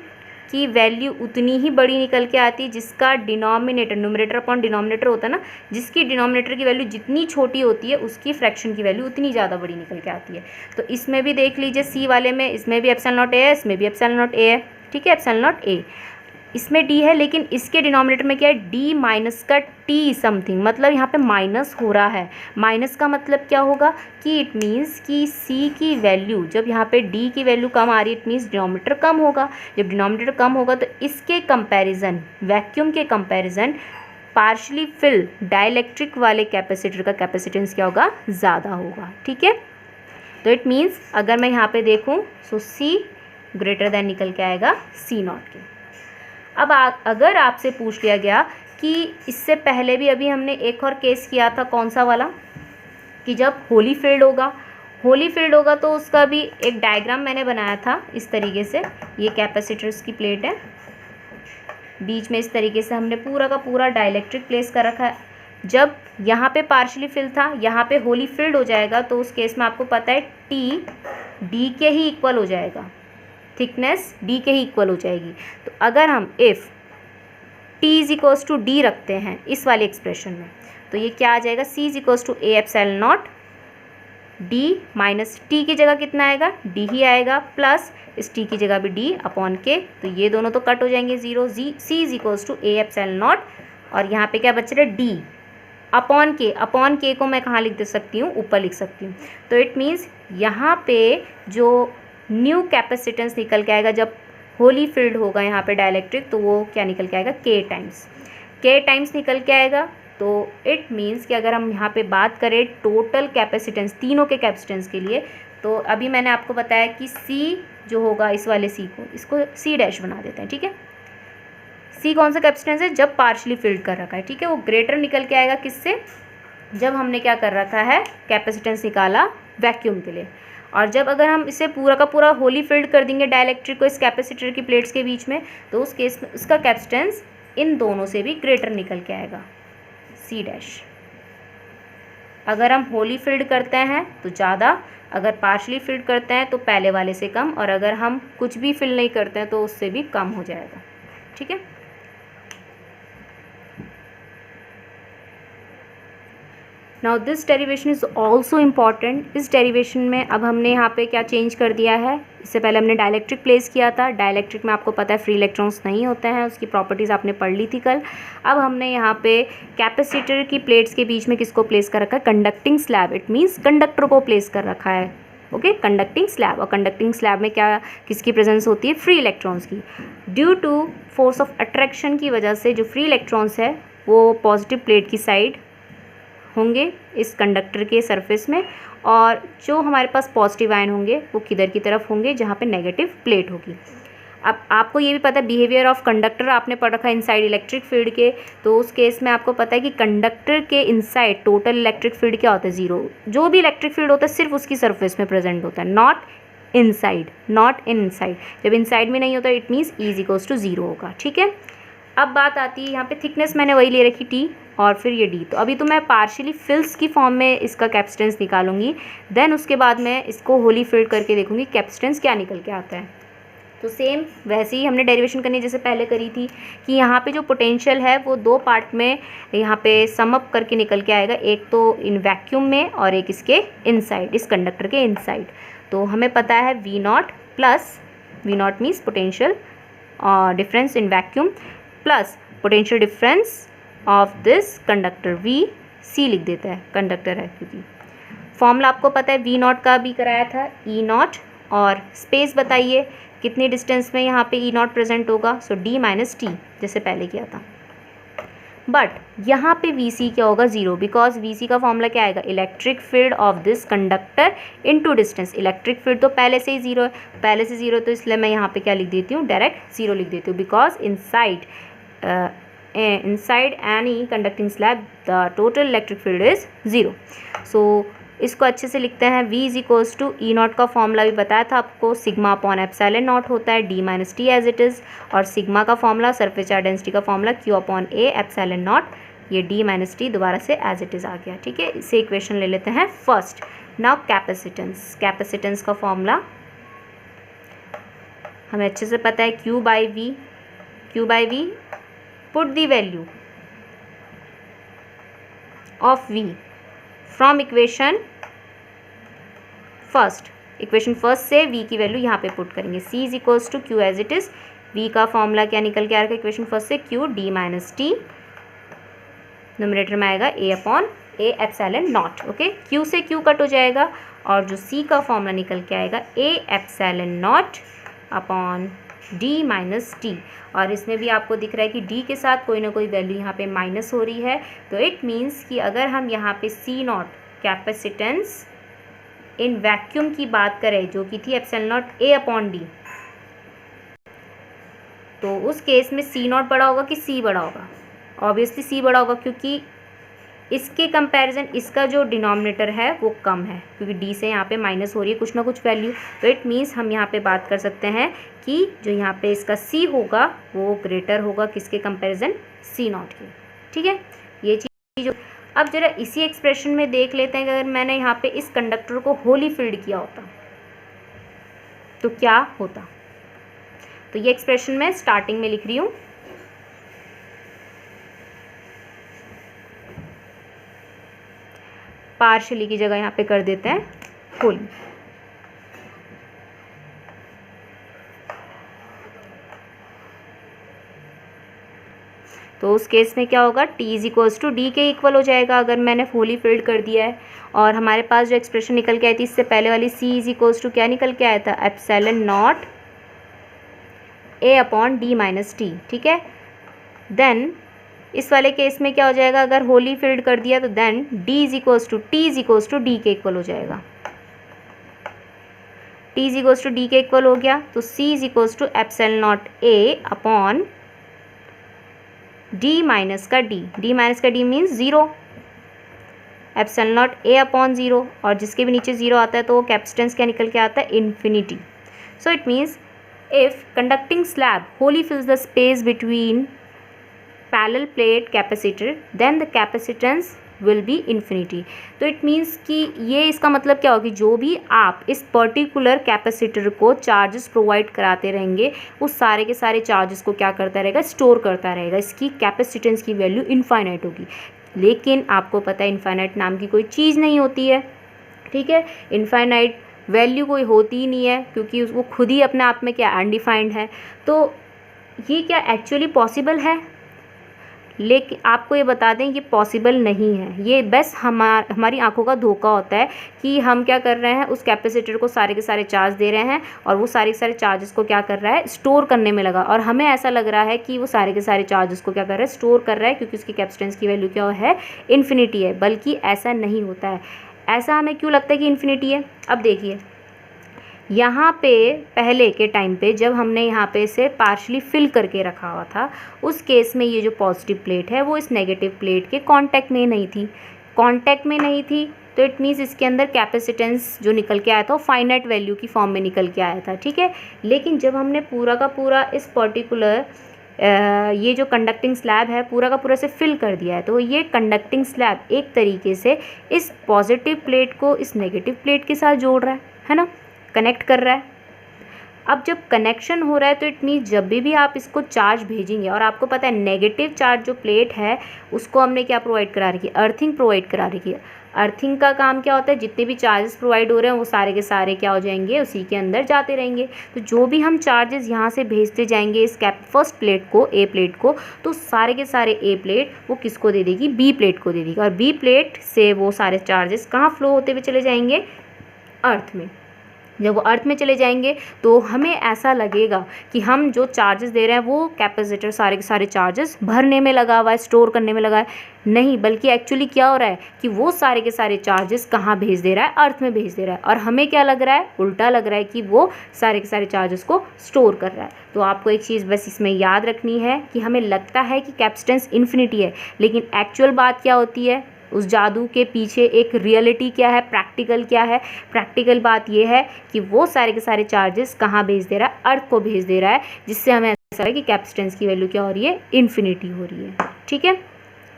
की वैल्यू उतनी ही बड़ी निकल के आती है जिसका डिनोमिनेटर, न्यूमरेटर अपॉन डिनोमिनेटर होता है ना, जिसकी डिनोमिनेटर की वैल्यू जितनी छोटी होती है उसकी फ्रैक्शन की वैल्यू उतनी ज़्यादा बड़ी निकल के आती है। तो इसमें भी देख लीजिए, सी वाले में, इसमें भी एप्सिलॉन नॉट ए है, इसमें भी एप्सिलॉन नॉट ए है, ठीक है, एप्सिलॉन नॉट ए, इसमें डी है, लेकिन इसके डिनोमिनेटर में क्या है, डी माइनस का टी समथिंग, मतलब यहाँ पे माइनस हो रहा है। माइनस का मतलब क्या होगा कि इट मीन्स कि सी की वैल्यू, जब यहाँ पे डी की वैल्यू कम आ रही है, इट मीन्स डिनोमिनेटर कम होगा। जब डिनोमिनेटर कम होगा तो इसके कंपैरिजन, वैक्यूम के कंपैरिजन पार्शली फिल डाइलेक्ट्रिक वाले कैपेसिटर का कैपेसिटेंस क्या होगा, ज़्यादा होगा, ठीक है। तो इट मीन्स अगर मैं यहाँ पे देखूँ, सो सी ग्रेटर देन निकल के आएगा सी नॉट के। अब अगर आपसे पूछ लिया गया कि इससे पहले भी अभी हमने एक और केस किया था, कौन सा वाला, कि जब होली फील्ड होगा तो उसका भी एक डायग्राम मैंने बनाया था इस तरीके से। ये कैपेसिटर्स की प्लेट है, बीच में इस तरीके से हमने पूरा का पूरा डाइलेक्ट्रिक प्लेस कर रखा है। जब यहाँ पे पार्शली फिल था, यहाँ पे होली फिल्ड हो जाएगा, तो उस केस में आपको पता है टी डी के ही इक्वल हो जाएगा, थिकनेस डी के ही इक्वल हो जाएगी। तो अगर हम if T is equals to D रखते हैं इस वाले एक्सप्रेशन में, तो ये क्या आ जाएगा, C is equals to A epsilon naught D minus T की जगह कितना आएगा, डी ही आएगा, प्लस इस टी की जगह भी डी अपॉन के, तो ये दोनों तो कट हो जाएंगे, zero, C is equals to A epsilon naught, और यहाँ पे क्या बच रहा है, डी अपॉन के को मैं कहाँ लिख दे सकती हूँ, ऊपर लिख सकती हूँ। तो इट मीन्स यहाँ पे जो न्यू कैपेसिटेंस निकल के आएगा जब होली फील्ड होगा यहाँ पे डाइलेक्ट्रिक, तो वो क्या निकल के आएगा, के टाइम्स निकल के आएगा। तो इट मीन्स कि अगर हम यहाँ पे बात करें टोटल कैपेसिटेंस तीनों के कैपेसिटेंस के लिए, तो अभी मैंने आपको बताया कि सी जो होगा इस वाले सी को, इसको सी डैश बना देते हैं, ठीक है। सी कौन सा कैपेसिटेंस है, जब पार्शली फिल्ड कर रखा है, ठीक है, वो ग्रेटर निकल के आएगा किससे, जब हमने क्या कर रखा है, कैपेसिटेंस निकाला वैक्यूम के लिए। और जब अगर हम इसे पूरा का पूरा होली फिल्ड कर देंगे डाइलेक्ट्रिक को इस कैपेसिटर की प्लेट्स के बीच में, तो उस केस में उसका कैपेसिटेंस इन दोनों से भी ग्रेटर निकल के आएगा, सी डैश। अगर हम होली फिल्ड करते हैं तो ज़्यादा, अगर पार्शली फिल्ड करते हैं तो पहले वाले से कम, और अगर हम कुछ भी फिल नहीं करते हैं तो उससे भी कम हो जाएगा, ठीक है। Now this derivation is also important. इस डेरिवेशन में अब हमने यहाँ पे क्या चेंज कर दिया है, इससे पहले हमने डाइलेक्ट्रिक प्लेस किया था, डाइलेक्ट्रिक में आपको पता है फ्री इलेक्ट्रॉन्स नहीं होते हैं, उसकी प्रॉपर्टीज़ आपने पढ़ ली थी कल। अब हमने यहाँ पे कैपेसिटर की प्लेट्स के बीच में किसको प्लेस कर रखा है, conducting slab, it means conductor को प्लेस कर रखा है, ओके, कंडक्टिंग स्लैब। और कंडक्टिंग स्लैब में क्या किसकी प्रेजेंस होती है, फ्री इलेक्ट्रॉन्स की। Due to force of attraction की वजह से जो फ्री इलेक्ट्रॉन्स है वो पॉजिटिव प्लेट की साइड होंगे इस कंडक्टर के सरफेस में, और जो हमारे पास पॉजिटिव आयन होंगे वो किधर की तरफ होंगे, जहाँ पे नेगेटिव प्लेट होगी। अब आपको ये भी पता है बिहेवियर ऑफ कंडक्टर आपने पढ़ रखा है इनसाइड इलेक्ट्रिक फील्ड के, तो उस केस में आपको पता है कि कंडक्टर के इनसाइड टोटल इलेक्ट्रिक फील्ड क्या होता है, जीरो। जो भी इलेक्ट्रिक फील्ड होता है सिर्फ उसकी सरफेस में प्रेजेंट होता है, नॉट इनसाइड। जब इनसाइड में नहीं होता it means E is equals to zero होगा, ठीक है। अब बात आती है यहाँ पे थिकनेस, मैंने वही ले रखी टी और फिर ये डी। तो अभी तो मैं पार्शियली फिल्स की फॉर्म में इसका कैपेसिटेंस निकालूंगी, देन उसके बाद मैं इसको होली फिल्ड करके देखूंगी कैपेसिटेंस क्या निकल के आता है। तो सेम वैसे ही हमने डेरिवेशन करनी जैसे पहले करी थी कि यहाँ पे जो पोटेंशियल है वो दो पार्ट में यहाँ पे सम अप करके निकल के आएगा, एक तो इन वैक्यूम में और एक इसके इनसाइड, इस कंडक्टर के इनसाइड। तो हमें पता है V naught plus, V naught means potential difference in vacuum plus potential difference of this conductor, V C लिख देता है, कंडक्टर है क्योंकि। फॉर्मूला आपको पता है वी नॉट का भी कराया था, ई नॉट, और स्पेस बताइए कितनी डिस्टेंस में यहाँ पे ई नॉट प्रेजेंट होगा, सो डी माइनस टी जैसे पहले किया था। बट यहाँ पे वी सी क्या होगा, जीरो, बिकॉज वी सी का फॉर्मूला क्या आएगा, electric field of this conductor into distance. Electric field तो पहले से ही जीरो है, पहले से जीरो, तो इसलिए मैं यहाँ पे क्या लिख देती हूँ, डायरेक्ट जीरो लिख देती हूँ, because inside any conducting slab the total electric field is zero। so इसको अच्छे से लिखते हैं, v is equals to E naught का फॉर्मूला भी बताया था आपको, सिग्मा अपॉन एप्सिलॉन नॉट होता है, d minus T as it is, और सिग्मा का फॉर्मूला सरफेस चार्ज डेंसिटी का formula q upon A epsilon naught, ये d माइनस टी दोबारा से एज इट इज़ आ गया, ठीक है। इसे इक्वेशन ले लेते हैं फर्स्ट। नाउ कैपेसिटेंस, कैपेसिटेंस का फॉर्मूला हमें अच्छे से पता है, q by V, put the value of v from equation first से v की वैल्यू यहाँ पे पुट करेंगे, c is equals to q as it is. v का फॉर्मूला क्या निकल के आ रहा है इक्वेशन फर्स्ट से, q d minus T, nominator में आएगा a upon A epsilon naught, okay. q से q कट हो जाएगा, और जो c का फॉर्मूला निकल के आएगा a epsilon not upon d minus T, और इसमें भी आपको दिख रहा है कि d के साथ कोई ना कोई वैल्यू यहाँ पे माइनस हो रही है, तो इट मीन्स कि अगर हम यहाँ पे c not capacitance in vacuum की बात करें जो कि थी epsilon naught a upon D, तो उस केस में c नॉट बड़ा होगा कि c बड़ा होगा, ऑब्वियसली सी बड़ा होगा, क्योंकि इसके कंपैरिजन इसका जो डिनोमिनेटर है वो कम है, क्योंकि डी से यहाँ पे माइनस हो रही है कुछ ना कुछ वैल्यू। तो इट मीन्स हम यहाँ पे बात कर सकते हैं कि जो यहाँ पे इसका सी होगा वो ग्रेटर होगा किसके कंपैरिजन, सी नॉट के। ठीक है, ये चीज़। अब जरा इसी एक्सप्रेशन में देख लेते हैं कि अगर मैंने यहाँ पे इस कंडक्टर को होली फिल्ड किया होता तो क्या होता। तो ये एक्सप्रेशन मैं स्टार्टिंग में लिख रही हूँ। पार्शियली की जगह यहाँ पे कर देते हैं होली। तो उस केस में क्या होगा, T is equals to D के इक्वल हो जाएगा अगर मैंने होली फिल्ड कर दिया है। और हमारे पास जो एक्सप्रेशन निकल के आई थी इससे पहले वाली, C इज इक्वल्स टू क्या निकल के आया था, epsilon naught A upon D minus T. ठीक है, देन इस वाले केस में क्या हो जाएगा, अगर होली फिल्ड कर दिया तो then D is equals to T is equals to D के इक्वल हो जाएगा। T is equals to D के इक्वल हो गया तो C is equals to epsilon naught A upon D minus का डी, डी माइनस का D means zero, epsilon naught A upon zero, और जिसके भी नीचे ज़ीरो आता है तो वो कैपेसिटेंस क्या निकल के आता है, infinity. So it means if conducting slab wholly fills the space between parallel plate capacitor then the capacitance will be infinity। तो इट मीन्स कि ये इसका मतलब क्या होगा कि जो भी आप इस पर्टिकुलर कैपेसिटर को चार्जेस प्रोवाइड कराते रहेंगे वो सारे के सारे चार्जेस को क्या करता रहेगा, स्टोर करता रहेगा। इसकी कैपेसिटेंस की वैल्यू इनफाइनाइट होगी। लेकिन आपको पता है इनफाइनाइट नाम की कोई चीज़ नहीं होती है। ठीक है, इनफाइनाइट वैल्यू कोई होती ही नहीं है, क्योंकि वो खुद ही अपने आप में क्या अनडिफाइंड है। तो ये क्या एक्चुअली पॉसिबल है, लेकिन आपको ये बता दें ये पॉसिबल नहीं है। ये बस हमारी आंखों का धोखा होता है कि हम क्या कर रहे हैं, उस कैपेसिटर को सारे के सारे चार्ज दे रहे हैं और वो सारे के सारे चार्जेस को क्या कर रहा है, स्टोर करने में लगा। और हमें ऐसा लग रहा है कि वो सारे के सारे चार्जेस को क्या कर रहा है, स्टोर कर रहा है, क्योंकि उसकी कैपेसिटेंस की वैल्यू क्या है, इन्फिनिटी है। बल्कि ऐसा नहीं होता है। ऐसा हमें क्यों लगता है कि इन्फिनिटी है, अब देखिए यहाँ पे पहले के टाइम पे जब हमने यहाँ पे इसे पार्शली फिल करके रखा हुआ था, उस केस में ये जो पॉजिटिव प्लेट है वो इस नेगेटिव प्लेट के कांटेक्ट में नहीं थी। कांटेक्ट में नहीं थी तो इट मीन्स इसके अंदर कैपेसिटेंस जो निकल के आया था वो फाइनाइट वैल्यू की फॉर्म में निकल के आया था। ठीक है, लेकिन जब हमने पूरा का पूरा इस पर्टिकुलर ये जो कंडक्टिंग स्लैब है पूरा का पूरा से फिल कर दिया है, तो ये कंडक्टिंग स्लैब एक तरीके से इस पॉजिटिव प्लेट को इस नेगेटिव प्लेट के साथ जोड़ रहा है ना, कनेक्ट कर रहा है। अब जब कनेक्शन हो रहा है तो इट मीन्स जब भी आप इसको चार्ज भेजेंगे, और आपको पता है नेगेटिव चार्ज जो प्लेट है उसको हमने क्या प्रोवाइड करा रखी है, अर्थिंग प्रोवाइड करा रखी है। अर्थिंग का काम क्या होता है, जितने भी चार्जेस प्रोवाइड हो रहे हैं वो सारे के सारे क्या हो जाएंगे, उसी के अंदर जाते रहेंगे। तो जो भी हम चार्जेस यहाँ से भेजते जाएंगे इस फर्स्ट प्लेट को, ए प्लेट को, तो सारे के सारे ए प्लेट वो किसको दे देगी, बी प्लेट को दे देगी। और बी प्लेट से वो सारे चार्जेस कहाँ फ्लो होते हुए चले जाएंगे, अर्थ में। जब वो अर्थ में चले जाएंगे तो हमें ऐसा लगेगा कि हम जो चार्जेस दे रहे हैं वो कैपेसिटर सारे के सारे चार्जेस भरने में लगा हुआ है, स्टोर करने में लगा है। नहीं, बल्कि एक्चुअली क्या हो रहा है कि वो सारे के सारे चार्जेस कहाँ भेज दे रहा है, अर्थ में भेज दे रहा है। और हमें क्या लग रहा है, उल्टा लग रहा है कि वो सारे के सारे चार्जेस को स्टोर कर रहा है। तो आपको एक चीज़ बस इसमें याद रखनी है कि हमें लगता है कि कैपेसिटेंस इन्फिनिटी है, लेकिन एक्चुअल बात क्या होती है, उस जादू के पीछे एक रियलिटी क्या है, प्रैक्टिकल क्या है। प्रैक्टिकल बात ये है कि वो सारे के सारे चार्जेस कहाँ भेज दे रहा है, अर्थ को भेज दे रहा है, जिससे हमें ऐसा है कि कैपेसिटेंस की वैल्यू क्या हो रही है, इन्फिनिटी हो रही है। ठीक है,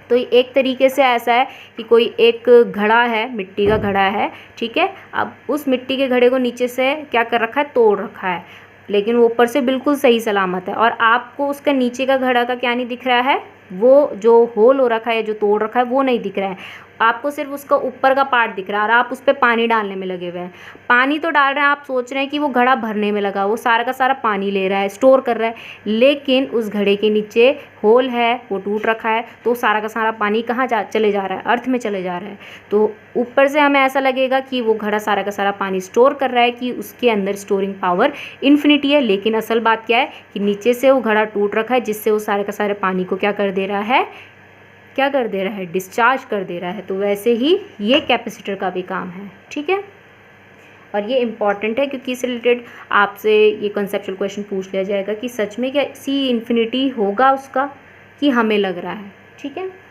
तो एक तरीके से ऐसा है कि कोई एक घड़ा है, मिट्टी का घड़ा है, ठीक है। अब उस मिट्टी के घड़े को नीचे से क्या कर रखा है, तोड़ रखा है, लेकिन वो ऊपर से बिल्कुल सही सलामत है। और आपको उसका नीचे का घड़ा का क्या नहीं दिख रहा है, वो जो होल हो रखा है, जो तोड़ रखा है वो नहीं दिख रहा है, आपको सिर्फ उसका ऊपर का पार्ट दिख रहा है। और आप उस पर पानी डालने में लगे हुए हैं, पानी तो डाल रहे हैं, आप सोच रहे हैं कि वो घड़ा भरने में लगा, वो सारा का सारा पानी ले रहा है, स्टोर कर रहा है, लेकिन उस घड़े के नीचे होल है, वो टूट रखा है, तो सारा का सारा पानी कहाँ चले जा रहा है, अर्थ में चले जा रहा है। तो ऊपर से हमें ऐसा लगेगा कि वो घड़ा सारा का सारा पानी स्टोर कर रहा है, कि उसके अंदर स्टोरिंग पावर इन्फिनिटी है। लेकिन असल बात क्या है कि नीचे से वो घड़ा टूट रखा है, जिससे वो सारे का सारे पानी को क्या कर दे रहा है, क्या कर दे रहा है, डिस्चार्ज कर दे रहा है। तो वैसे ही ये कैपेसिटर का भी काम है। ठीक है, और ये इम्पॉर्टेंट है क्योंकि इससे रिलेटेड आपसे ये कॉन्सेप्चुअल क्वेश्चन पूछ लिया जाएगा कि सच में क्या सी इन्फिनिटी होगा उसका, कि हमें लग रहा है। ठीक है।